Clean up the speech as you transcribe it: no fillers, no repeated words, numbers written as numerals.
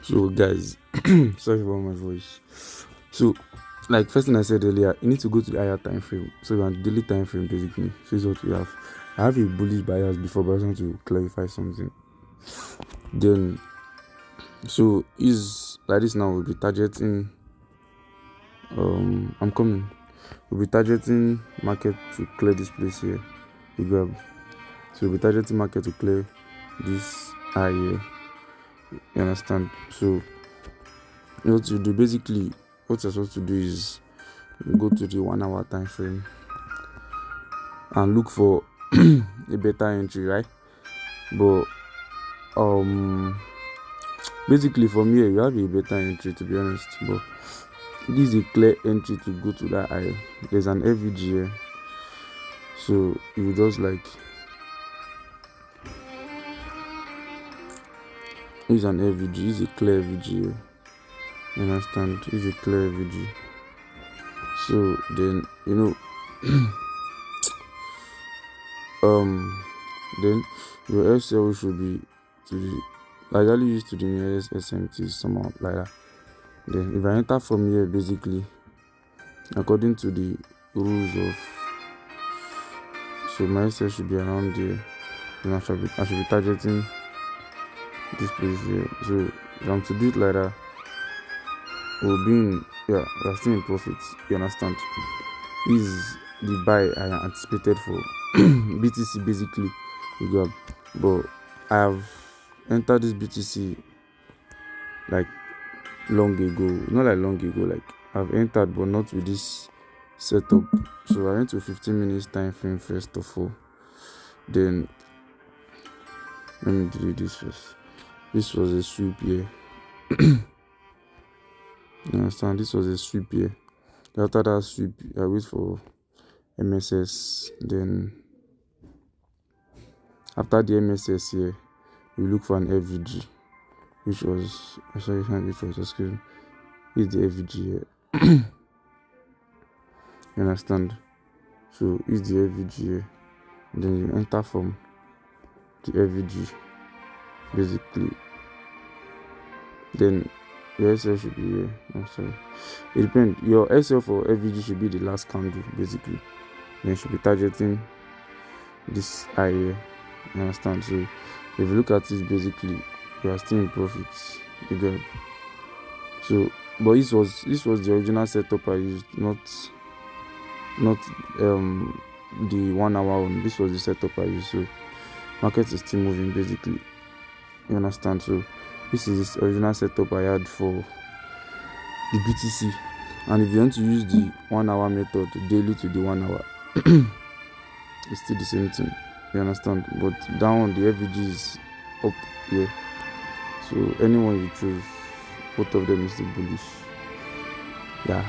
So guys, sorry about my voice. So like first thing I said earlier, you need to go to the higher time frame. So on the daily time frame basically. So is what we have. I have a bullish bias before, but I just want to clarify something. Then so is like this now we'll be targeting I'm coming. We'll be targeting market to clear this place here. You grab. So we'll be targeting market to clear this high here. You understand? So what you do basically, what you're supposed to do is go to the 1 hour time frame and look for a better entry, right? But basically from here you have a better entry, to be honest, but this is a clear entry to go to that high. There's an FVG here, so you just like use an FVG. Is a clear FVG here. You understand? Is a clear FVG. So then then your SL should be to the ideally used to the nearest SMT, somehow like that. Then if I enter from here, basically according to the rules of, so my SL should be around there, and I should be targeting this place here. So if I'm to do it like that, we'll be in, we're still in profits. You understand? This is the buy I anticipated for BTC basically. You got, but I have entered this BTC like long ago, not like long ago, like I've entered but not with this setup. So I went to 15 minutes time frame first of all. Then let me delete this first. This was a sweep here. You understand? This was a sweep here. After that sweep, I wait for MSS. Then after the MSS here, you look for an FVG, which was excuse me, is the FVG here. You understand? So is the FVG here, and then you enter from the FVG basically. Then your SL should be here. I'm sorry, it depends. Your SL for FVG should be the last candle basically. Then you should be targeting this high here. You understand? So if you look at this, basically you are still in profits. You get. So but this was the original setup I used, not the 1 hour one. This was the setup I used. So market is still moving basically. You understand? So this is the original setup I had for the BTC. And if you want to use the 1 hour method daily to the 1 hour, it's still the same thing. You understand? But down the FVG is up here. So anyone you choose, both of them is still bullish. Yeah.